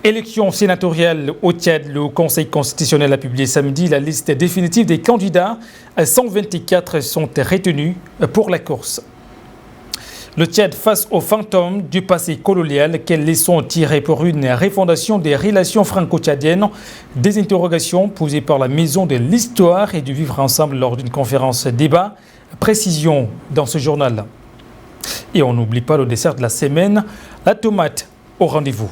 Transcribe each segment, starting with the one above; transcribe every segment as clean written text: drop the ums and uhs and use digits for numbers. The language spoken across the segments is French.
Élection sénatoriale au Tchad, le Conseil constitutionnel a publié samedi la liste définitive des candidats. 124 sont retenus pour la course. Le Tchad face aux fantômes du passé colonial, quelles leçons tirées pour une refondation des relations franco-tchadiennes? Des interrogations posées par la Maison de l'Histoire et du Vivre Ensemble lors d'une conférence débat. Précision dans ce journal. Et on n'oublie pas le dessert de la semaine, la tomate au rendez-vous.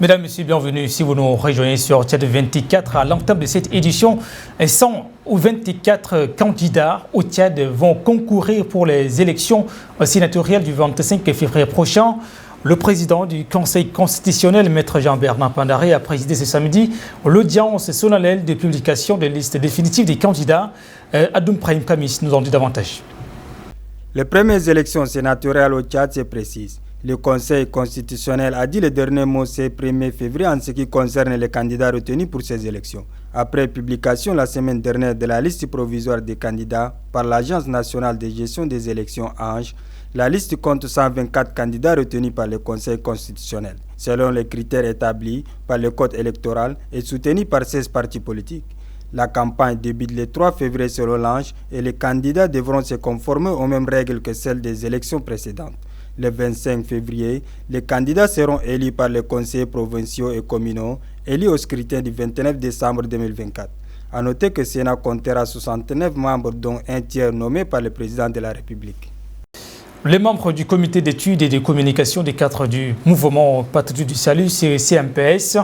Mesdames, Messieurs, bienvenue si vous nous rejoignez sur Tchad 24. À l'entame de cette édition, 124 candidats au Tchad vont concourir pour les élections sénatoriales du 25 février prochain. Le président du Conseil constitutionnel, Maître Jean-Bernard Pandaré, a présidé ce samedi l'audience solennelle de publication des listes définitives des candidats. Adoum Prahim Kamis nous en dit davantage. Les premières élections sénatoriales au Tchad se précisent. Le Conseil constitutionnel a dit le dernier mot ce 1er février en ce qui concerne les candidats retenus pour ces élections. Après publication la semaine dernière de la liste provisoire des candidats par l'Agence nationale de gestion des élections ANGE, la liste compte 124 candidats retenus par le Conseil constitutionnel, selon les critères établis par le Code électoral et soutenus par 16 partis politiques. La campagne débute le 3 février selon l'ANGE et les candidats devront se conformer aux mêmes règles que celles des élections précédentes. Le 25 février, les candidats seront élus par les conseillers provinciaux et communaux, élus au scrutin du 29 décembre 2024. A noter que le Sénat comptera 69 membres, dont un tiers nommé par le président de la République. Les membres du comité d'études et de communication des cadres du mouvement Patriotique du Salut, CMPS,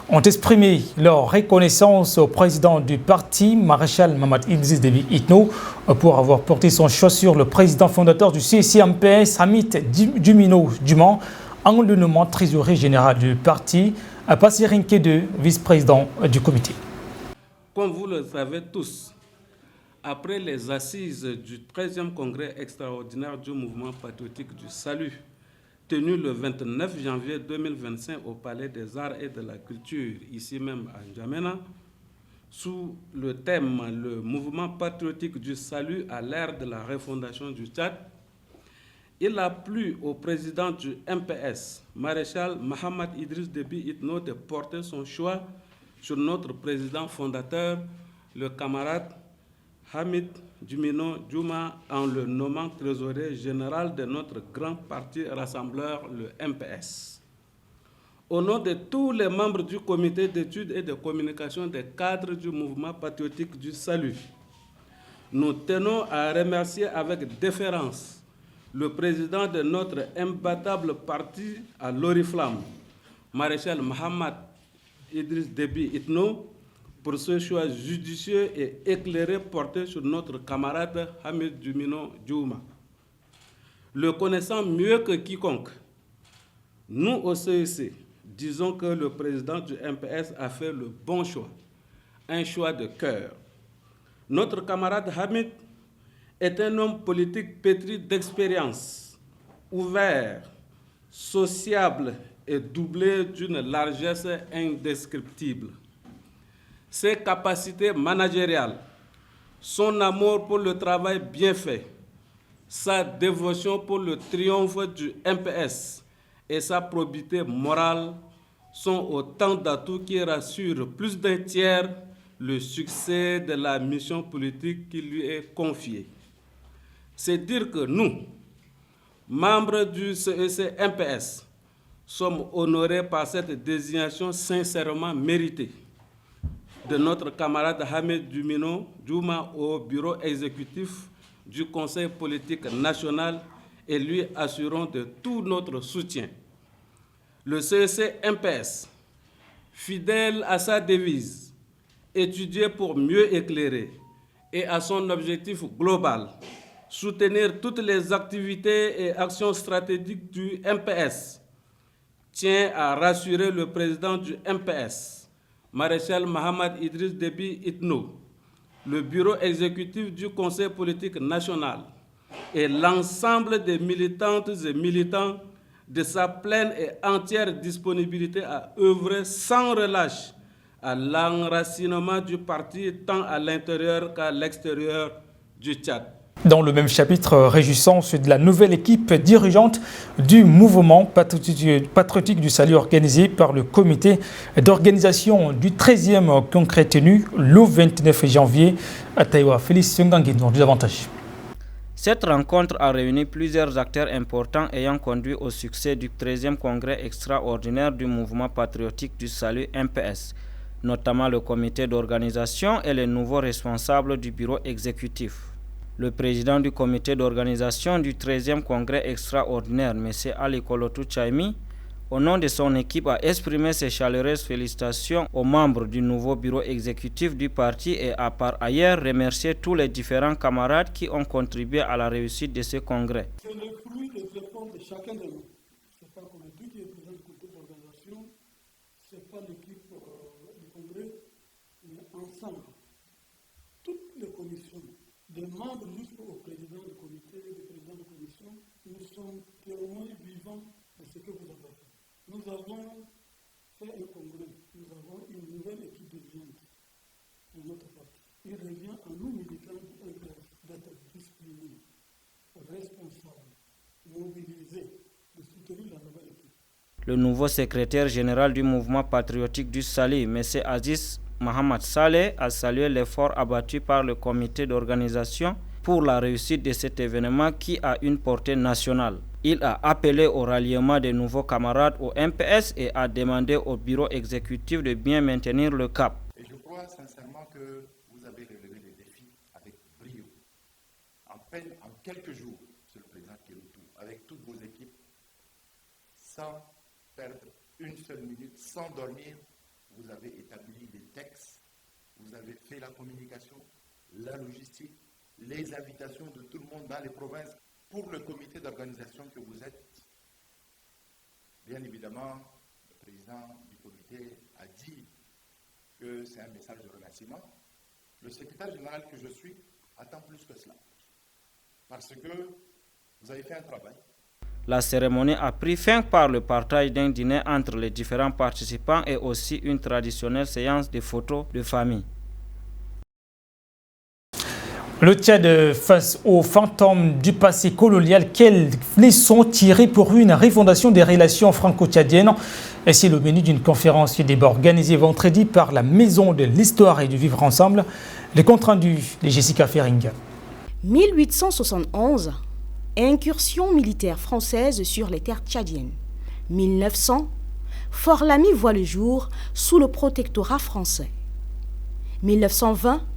ont exprimé leur reconnaissance au président du parti, Maréchal Mohamed Idriss Déby Itno, pour avoir porté son choix sur le président fondateur du CMPS, Hamid Dumino Duman, en le nommant trésorier général du parti, à Passerinke de vice-président du comité. Comme vous le savez tous, après les assises du 13e congrès extraordinaire du mouvement patriotique du Salut, tenu le 29 janvier 2025 au Palais des Arts et de la Culture, ici même à N'Djamena, sous le thème « Le mouvement patriotique du Salut à l'ère de la refondation du Tchad », il a plu au président du MPS, Maréchal Mohamed Idriss Déby Itno, de porter son choix sur notre président fondateur, le camarade Hamid Dumino Djouma, en le nommant trésorier général de notre grand parti rassembleur, le MPS. Au nom de tous les membres du comité d'études et de communication des cadres du mouvement patriotique du Salut, nous tenons à remercier avec déférence le président de notre imbattable parti à l'Oriflamme, Maréchal Mohamed Idriss Déby Itno, pour ce choix judicieux et éclairé porté sur notre camarade Hamid Dumino Djouma. Le connaissant mieux que quiconque, nous au CEC disons que le président du MPS a fait le bon choix, un choix de cœur. Notre camarade Hamid est un homme politique pétri d'expérience, ouvert, sociable et doublé d'une largesse indescriptible. Ses capacités managériales, son amour pour le travail bien fait, sa dévotion pour le triomphe du MPS et sa probité morale sont autant d'atouts qui rassurent plus d'un tiers le succès de la mission politique qui lui est confiée. C'est dire que nous, membres du CEC MPS, sommes honorés par cette désignation sincèrement méritée de notre camarade Hamid Dumino Djouma au bureau exécutif du Conseil politique national et lui assurons de tout notre soutien. Le CEC MPS, fidèle à sa devise, étudier pour mieux éclairer, et à son objectif global, soutenir toutes les activités et actions stratégiques du MPS, tient à rassurer le président du MPS, Maréchal Mohamed Idriss Déby Itno, le bureau exécutif du Conseil politique national et l'ensemble des militantes et militants de sa pleine et entière disponibilité à œuvrer sans relâche à l'enracinement du parti tant à l'intérieur qu'à l'extérieur du Tchad. Dans le même chapitre, réjouissance de la nouvelle équipe dirigeante du mouvement patriotique du salut organisé par le comité d'organisation du 13e congrès tenu le 29 janvier à Taïwa. Félix Sungangui nous dit davantage. Cette rencontre a réuni plusieurs acteurs importants ayant conduit au succès du 13e congrès extraordinaire du mouvement patriotique du salut MPS, notamment le comité d'organisation et les nouveaux responsables du bureau exécutif. Le président du comité d'organisation du 13e congrès extraordinaire, M. Ali Kolotou Chaimi, au nom de son équipe, a exprimé ses chaleureuses félicitations aux membres du nouveau bureau exécutif du parti et a par ailleurs remercié tous les différents camarades qui ont contribué à la réussite de ce congrès. C'est le fruit des efforts de chacun de nous. Ce n'est pas pour le but qui est président du comité d'organisation, ce n'est pas l'équipe du congrès, mais ensemble, toutes les commissions, des membres jusqu'au président du comité, des présidents de commission, nous sommes témoins vivants de ce que vous avez fait. Nous avons fait un congrès, nous avons une nouvelle équipe dirigeante de notre parti. Il revient à nous militants d'être disciplinés, responsables, mobilisés, de soutenir la nouvelle équipe. Le nouveau secrétaire général du mouvement patriotique du Salut, M. Aziz Mohamed Saleh, a salué l'effort abattu par le comité d'organisation pour la réussite de cet événement qui a une portée nationale. Il a appelé au ralliement des nouveaux camarades au MPS et a demandé au bureau exécutif de bien maintenir le cap. Et je crois sincèrement que vous avez relevé les défis avec brio. En quelques jours, Monsieur le Président Kéloutou, avec toutes vos équipes, sans perdre une seule minute, sans dormir, vous avez établi des textes, vous avez fait la communication, la logistique, les invitations de tout le monde dans les provinces. Pour le comité d'organisation que vous êtes, bien évidemment, le président du comité a dit que c'est un message de remerciement. Le secrétaire général que je suis attend plus que cela, parce que vous avez fait un travail. La cérémonie a pris fin par le partage d'un dîner entre les différents participants et aussi une traditionnelle séance de photos de famille. Le Tchad face aux fantômes du passé colonial, quelles leçons tirées pour une refondation des relations franco-tchadiennes? C'est le menu d'une conférence qui débat organisée vendredi par la Maison de l'Histoire et du Vivre Ensemble. Le compte rendu de Jessica Fering. 1871, incursion militaire française sur les terres tchadiennes. 1900, Fort Lamy voit le jour sous le protectorat français. 1920,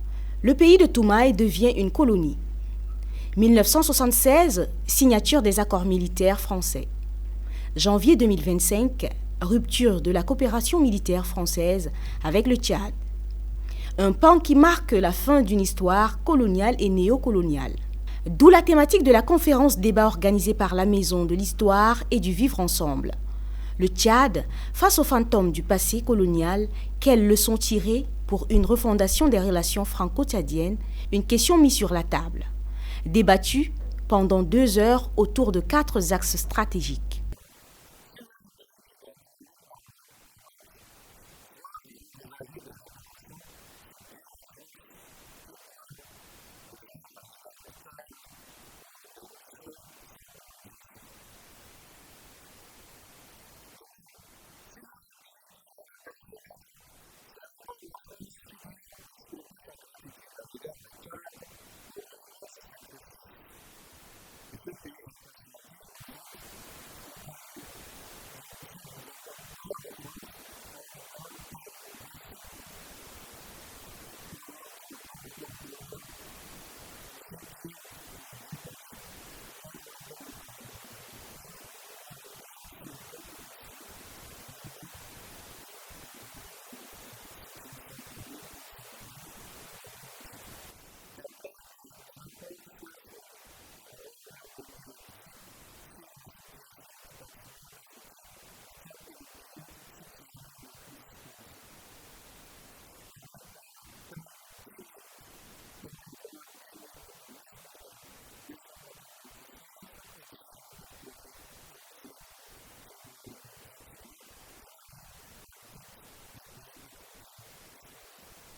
le pays de Toumaï devient une colonie. 1976, signature des accords militaires français. Janvier 2025, rupture de la coopération militaire française avec le Tchad. Un pan qui marque la fin d'une histoire coloniale et néocoloniale. D'où la thématique de la conférence débat organisée par la Maison de l'Histoire et du Vivre Ensemble. Le Tchad, face aux fantômes du passé colonial, quelles leçons tirées pour une refondation des relations franco-tchadiennes, une question mise sur la table. Débattue pendant 2 heures autour de 4 axes stratégiques.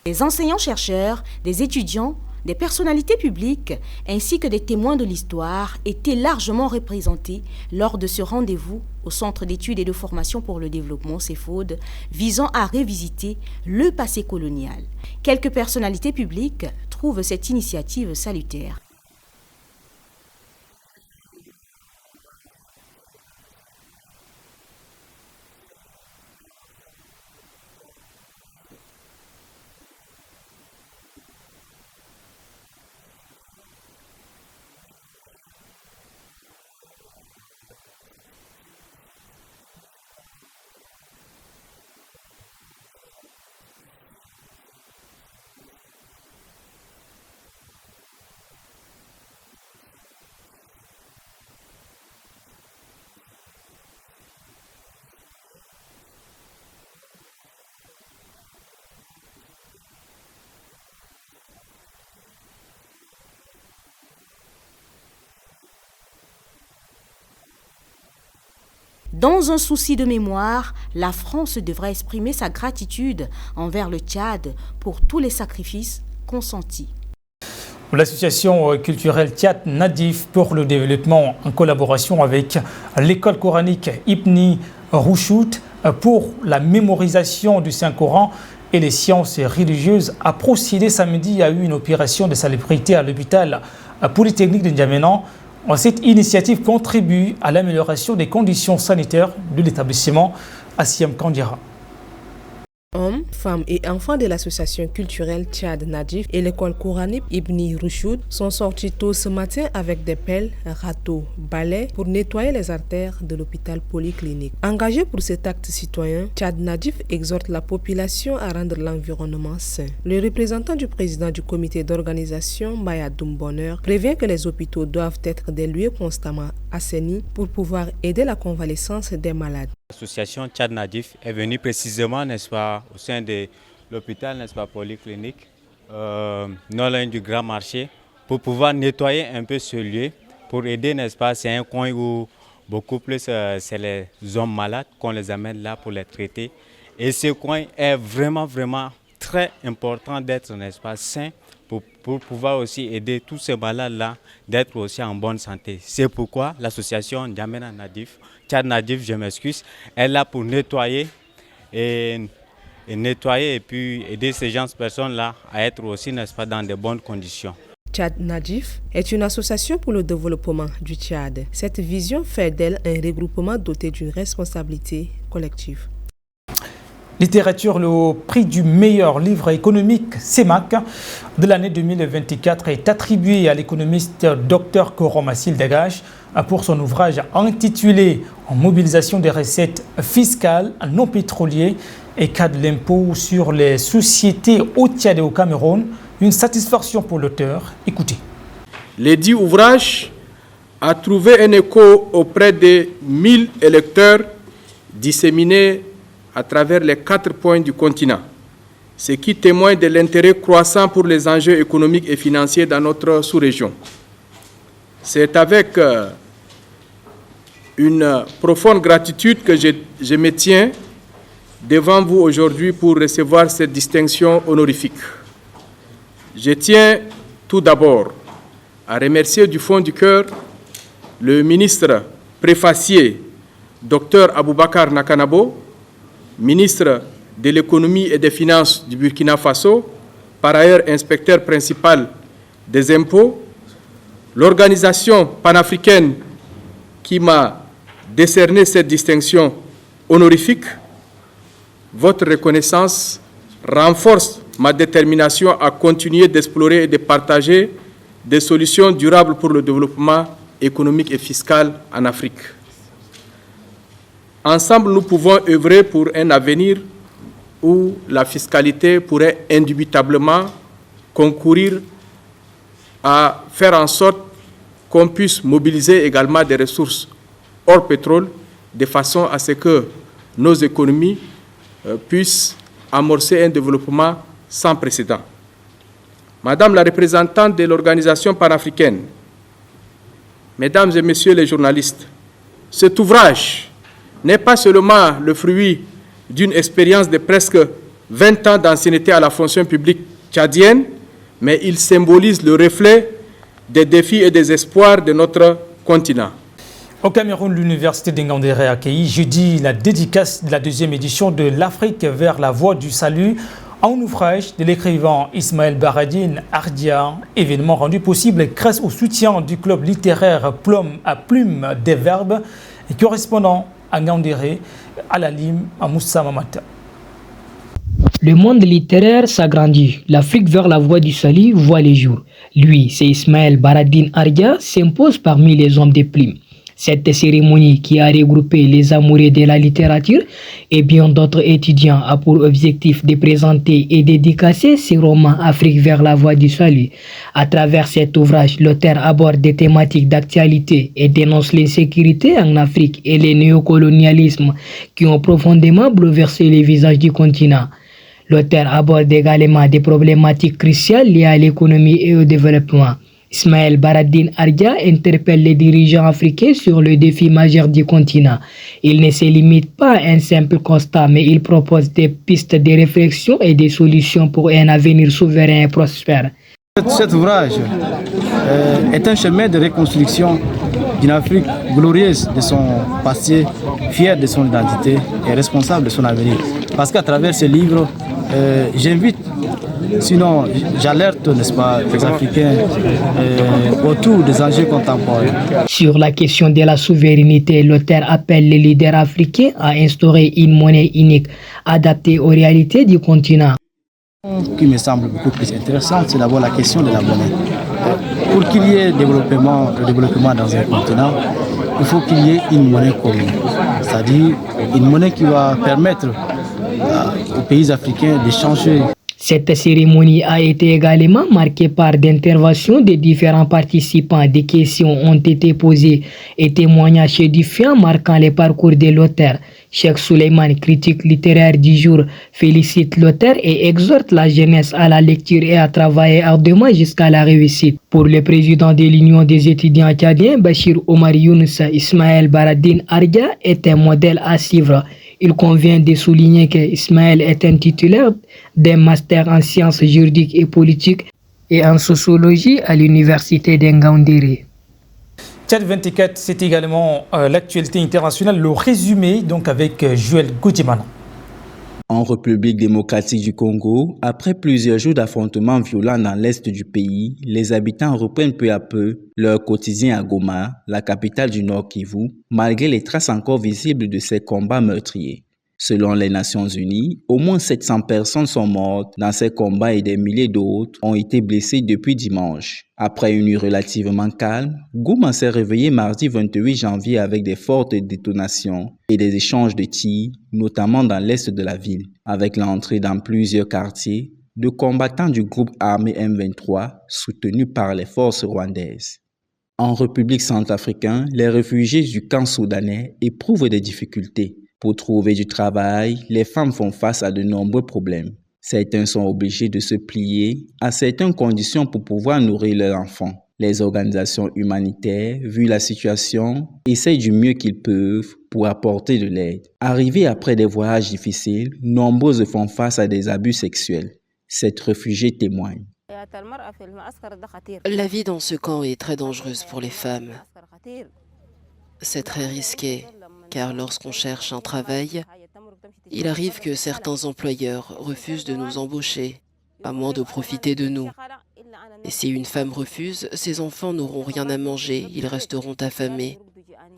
Des enseignants-chercheurs, des étudiants, Des personnalités publiques ainsi que des témoins de l'histoire étaient largement représentés lors de ce rendez-vous au Centre d'études et de formation pour le développement CEFOD visant à revisiter le passé colonial. Quelques personnalités publiques trouvent cette initiative salutaire. Dans un souci de mémoire, la France devra exprimer sa gratitude envers le Tchad pour tous les sacrifices consentis. L'association culturelle Tchad Nadif pour le développement, en collaboration avec l'école coranique Ibn Rushd pour la mémorisation du Saint-Coran et les sciences religieuses, a procédé samedi à une opération de salubrité à l'hôpital polytechnique de N'Djamena. Cette initiative contribue à l'amélioration des conditions sanitaires de l'établissement. Assiem Kandira. Hommes, femmes et enfants de l'association culturelle Tchad Nadif et l'école coranique Ibn Rushd sont sortis tôt ce matin avec des pelles, râteaux, balais pour nettoyer les artères de l'hôpital polyclinique. Engagé pour cet acte citoyen, Tchad Nadif exhorte la population à rendre l'environnement sain. Le représentant du président du comité d'organisation, Maya Doumbonheur, prévient que les hôpitaux doivent être des lieux constamment assainis pour pouvoir aider la convalescence des malades. L'association Tchad Nadif est venue précisément, n'est-ce pas, au sein de l'hôpital, n'est-ce pas, polyclinique, non loin du Grand Marché, pour pouvoir nettoyer un peu ce lieu, pour aider, n'est-ce pas, c'est un coin où beaucoup plus c'est les hommes malades qu'on les amène là pour les traiter. Et ce coin est vraiment très important d'être, n'est-ce pas, sain, pour pouvoir aussi aider tous ces malades-là d'être aussi en bonne santé. C'est pourquoi l'association N'Djamena Nadif, Tchad Nadif, je m'excuse, est là pour nettoyer et puis aider ces personnes-là à être aussi, n'est-ce pas, dans de bonnes conditions. Tchad Nadif est une association pour le développement du Tchad. Cette vision fait d'elle un regroupement doté d'une responsabilité collective. Littérature, le prix du meilleur livre économique CEMAC de l'année 2024 est attribué à l'économiste Dr Korom-Assil Dagage pour son ouvrage intitulé « En mobilisation des recettes fiscales non pétrolières et cas de l'impôt sur les sociétés au Tchad et au Cameroun ». Une satisfaction pour l'auteur. Écoutez. L'édit ouvrage a trouvé un écho auprès de 1000 électeurs disséminés à travers les 4 points du continent, ce qui témoigne de l'intérêt croissant pour les enjeux économiques et financiers dans notre sous-région. C'est avec une profonde gratitude que je me tiens devant vous aujourd'hui pour recevoir cette distinction honorifique. Je tiens tout d'abord à remercier du fond du cœur le ministre préfacier, Dr Aboubakar Nakanabo, ministre de l'économie et des finances du Burkina Faso, par ailleurs inspecteur principal des impôts, l'organisation panafricaine qui m'a décerné cette distinction honorifique. Votre reconnaissance renforce ma détermination à continuer d'explorer et de partager des solutions durables pour le développement économique et fiscal en Afrique. Ensemble, nous pouvons œuvrer pour un avenir où la fiscalité pourrait indubitablement concourir à faire en sorte qu'on puisse mobiliser également des ressources hors pétrole de façon à ce que nos économies puissent amorcer un développement sans précédent. Madame la représentante de l'organisation panafricaine, mesdames et messieurs les journalistes, cet ouvrage n'est pas seulement le fruit d'une expérience de presque 20 ans d'ancienneté à la fonction publique tchadienne, mais il symbolise le reflet des défis et des espoirs de notre continent. Au Cameroun, l'université d'Ingaoundéré a accueilli jeudi la dédicace de la deuxième édition de l'Afrique vers la voie du salut, un ouvrage de l'écrivain Ismaël Baradine Ardia, événement rendu possible grâce au soutien du club littéraire Plume à Plume des Verbes et correspondant à Ngaoundéré, à la Lime, à Moussa Mamata. Le monde littéraire s'agrandit. L'Afrique vers la voie du salut voit les jours. Lui, c'est Ismaël Baradine Ardia, s'impose parmi les hommes de Plume. Cette cérémonie qui a regroupé les amoureux de la littérature et bien d'autres étudiants a pour objectif de présenter et dédicacer ses romans Afrique vers la voie du salut. À travers cet ouvrage, l'auteur aborde des thématiques d'actualité et dénonce l'insécurité en Afrique et les néocolonialismes qui ont profondément bouleversé les visages du continent. L'auteur aborde également des problématiques cruciales liées à l'économie et au développement. Ismaël Baradine Ardia interpelle les dirigeants africains sur le défi majeur du continent. Il ne se limite pas à un simple constat, mais il propose des pistes de réflexion et des solutions pour un avenir souverain et prospère. Cet ouvrage est un chemin de reconstruction d'une Afrique glorieuse de son passé, fière de son identité et responsable de son avenir. Parce qu'à travers ce livre, j'invite, sinon j'alerte, n'est-ce pas, les Africains autour des enjeux contemporains. Sur la question de la souveraineté, l'auteur appelle les leaders africains à instaurer une monnaie unique adaptée aux réalités du continent. Ce qui me semble beaucoup plus intéressant, c'est d'abord la question de la monnaie. Pour qu'il y ait le développement dans un continent, il faut qu'il y ait une monnaie commune, c'est-à-dire une monnaie qui va permettre aux pays africains d'échanger. Cette cérémonie a été également marquée par d'interventions de différents participants. Des questions ont été posées et témoignages édifiants marquant les parcours de l'auteur. Cheikh Souleymane, critique littéraire du jour, félicite l'auteur et exhorte la jeunesse à la lecture et à travailler ardemment jusqu'à la réussite. Pour le président de l'Union des étudiants tchadiens, Bachir Omar Younous, Ismaël Baradine Ardia est un modèle à suivre. Il convient de souligner que Ismaël est un titulaire d'un master en sciences juridiques et politiques et en sociologie à l'université d'Ingaoundéré. Tchad 24, c'est également l'actualité internationale, le résumé donc avec Joël Goudimana. En République démocratique du Congo, après plusieurs jours d'affrontements violents dans l'est du pays, les habitants reprennent peu à peu leur quotidien à Goma, la capitale du Nord Kivu, malgré les traces encore visibles de ces combats meurtriers. Selon les Nations Unies, au moins 700 personnes sont mortes dans ces combats et des milliers d'autres ont été blessées depuis dimanche. Après une nuit relativement calme, Goma s'est réveillé mardi 28 janvier avec des fortes détonations et des échanges de tirs, notamment dans l'est de la ville, avec l'entrée dans plusieurs quartiers de combattants du groupe armé M23 soutenus par les forces rwandaises. En République centrafricaine, les réfugiés du camp soudanais éprouvent des difficultés. Pour trouver du travail, les femmes font face à de nombreux problèmes. Certains sont obligés de se plier à certaines conditions pour pouvoir nourrir leurs enfants. Les organisations humanitaires, vu la situation, essayent du mieux qu'ils peuvent pour apporter de l'aide. Arrivés après des voyages difficiles, nombreuses font face à des abus sexuels. Cette réfugiée témoigne. La vie dans ce camp est très dangereuse pour les femmes. C'est très risqué, car lorsqu'on cherche un travail, il arrive que certains employeurs refusent de nous embaucher, à moins de profiter de nous. Et si une femme refuse, ses enfants n'auront rien à manger, ils resteront affamés.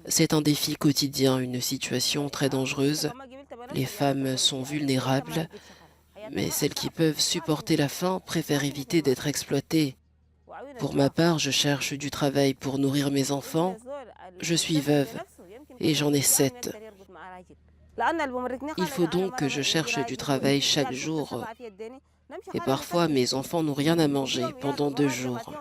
C'est un défi quotidien, une situation très dangereuse. Les femmes sont vulnérables, mais celles qui peuvent supporter la faim préfèrent éviter d'être exploitées. Pour ma part, je cherche du travail pour nourrir mes enfants. Je suis veuve et j'en ai 7. Il faut donc que je cherche du travail chaque jour. Et parfois, mes enfants n'ont rien à manger pendant 2 jours.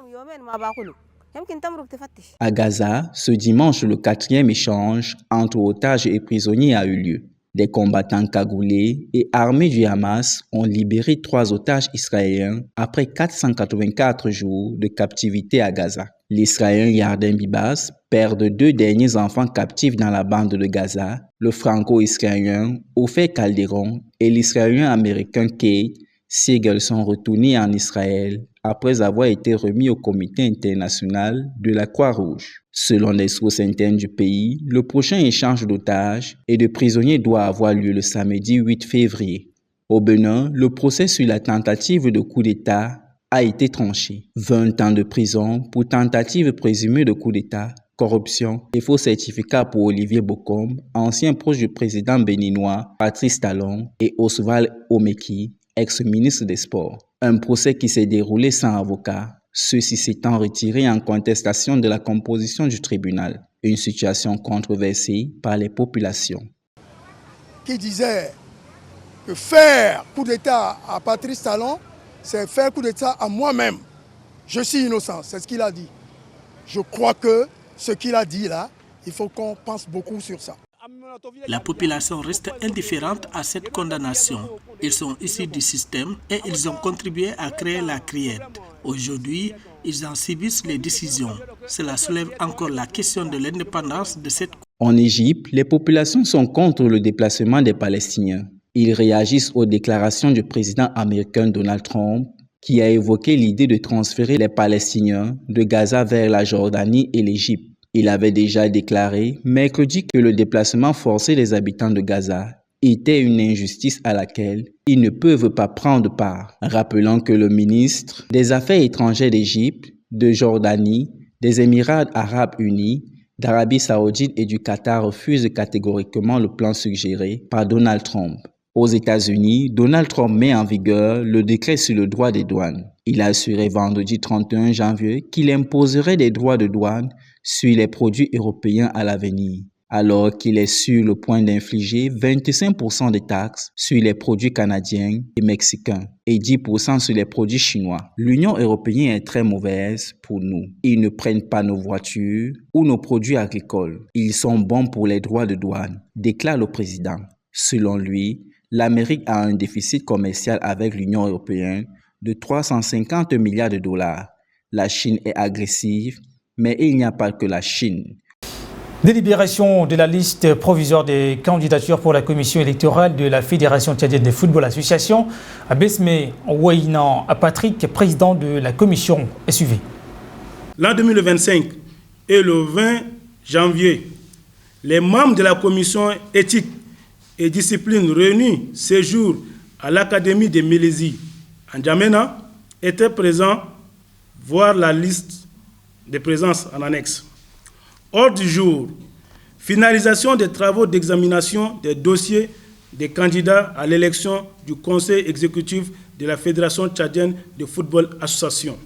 À Gaza, ce dimanche, le 4e échange entre otages et prisonniers a eu lieu. Des combattants cagoulés et armés du Hamas ont libéré 3 otages israéliens après 484 jours de captivité à Gaza. L'Israélien Yarden Bibas, père de 2 derniers enfants captifs dans la bande de Gaza, le franco-israélien Ofer Calderon et l'Israélien américain Kate Siegel sont retournés en Israël après avoir été remis au Comité international de la Croix-Rouge. Selon les sources internes du pays, le prochain échange d'otages et de prisonniers doit avoir lieu le samedi 8 février. Au Bénin, le procès sur la tentative de coup d'État a été tranché. 20 ans de prison pour tentative présumée de coup d'État, corruption et faux certificats pour Olivier Bokom, ancien proche du président béninois Patrice Talon, et Oswald Omeki, ex-ministre des Sports. Un procès qui s'est déroulé sans avocat, ceux-ci s'étant retirés en contestation de la composition du tribunal. Une situation controversée par les populations. Qui disait que faire coup d'État à Patrice Talon, c'est faire coup d'État à moi-même. Je suis innocent, c'est ce qu'il a dit. Je crois que ce qu'il a dit là, il faut qu'on pense beaucoup sur ça. La population reste indifférente à cette condamnation. Ils sont issus du système et ils ont contribué à créer la criette. Aujourd'hui, ils en subissent les décisions. Cela soulève encore la question de l'indépendance de cette... En Égypte, les populations sont contre le déplacement des Palestiniens. Ils réagissent aux déclarations du président américain Donald Trump qui a évoqué l'idée de transférer les Palestiniens de Gaza vers la Jordanie et l'Égypte. Il avait déjà déclaré mercredi que le déplacement forcé des habitants de Gaza était une injustice à laquelle ils ne peuvent pas prendre part, rappelant que le ministre des Affaires étrangères d'Égypte, de Jordanie, des Émirats arabes unis, d'Arabie saoudite et du Qatar refusent catégoriquement le plan suggéré par Donald Trump. Aux États-Unis, Donald Trump met en vigueur le décret sur le droit des douanes. Il a assuré vendredi 31 janvier qu'il imposerait des droits de douane sur les produits européens à l'avenir, alors qu'il est sur le point d'infliger 25% des taxes sur les produits canadiens et mexicains et 10% sur les produits chinois. L'Union européenne est très mauvaise pour nous. Ils ne prennent pas nos voitures ou nos produits agricoles. Ils sont bons pour les droits de douane, déclare le président. Selon lui, l'Amérique a un déficit commercial avec l'Union européenne de 350 milliards de dollars. La Chine est agressive, mais il n'y a pas que la Chine. Délibération de la liste provisoire des candidatures pour la commission électorale de la Fédération tchadienne de football association. Besme Ouainan Patrick, président de la commission, est suivi. L'an 2025 et le 20 janvier, les membres de la commission éthique et discipline réunis ce jour à l'Académie de Mélésie, en Djamena, étaient présents, voir la liste de présence en annexe. Ordre du jour, finalisation des travaux d'examination des dossiers des candidats à l'élection du Conseil exécutif de la Fédération tchadienne de football association.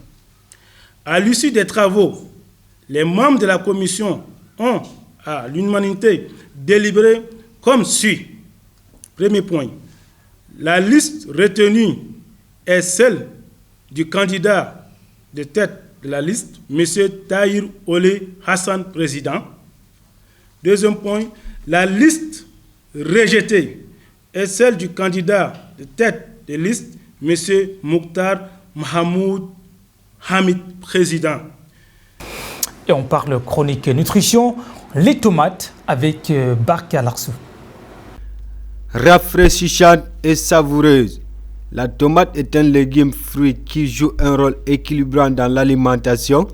À l'issue des travaux, les membres de la commission ont, à l'unanimité, délibéré comme suit. Premier point, la liste retenue est celle du candidat de tête de la liste, M. Tahir Olé Hassan, président. Deuxième point, la liste rejetée est celle du candidat de tête de liste, M. Mokhtar Mahmoud Hamid, président. Et on parle chronique nutrition, les tomates avec Barka Larsou. Rafraîchissante et savoureuse, la tomate est un légume fruit qui joue un rôle équilibrant dans l'alimentation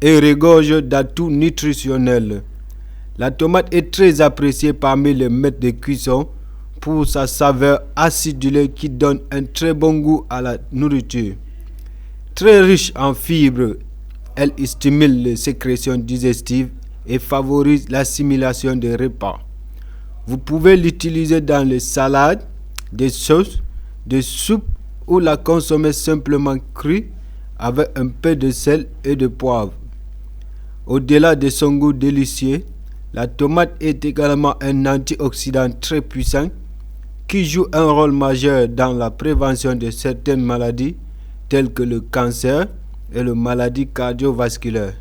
et regorge d'atouts nutritionnels. La tomate est très appréciée parmi les maîtres de cuisson pour sa saveur acidulée qui donne un très bon goût à la nourriture. Très riche en fibres, elle stimule les sécrétions digestives et favorise l'assimilation des repas. Vous pouvez l'utiliser dans les salades, des sauces, des soupes ou la consommer simplement crue avec un peu de sel et de poivre. Au-delà de son goût délicieux, la tomate est également un antioxydant très puissant qui joue un rôle majeur dans la prévention de certaines maladies telles que le cancer et les maladies cardiovasculaires.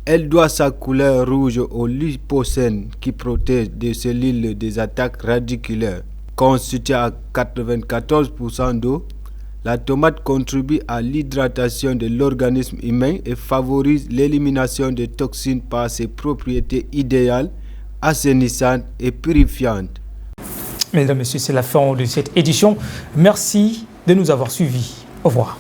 Elle doit sa couleur rouge au lipocène qui protège des cellules des attaques radiculaires. Constituée à 94% d'eau, la tomate contribue à l'hydratation de l'organisme humain et favorise l'élimination des toxines par ses propriétés idéales, assainissantes et purifiantes. Mesdames et messieurs, c'est la fin de cette édition. Merci de nous avoir suivis. Au revoir.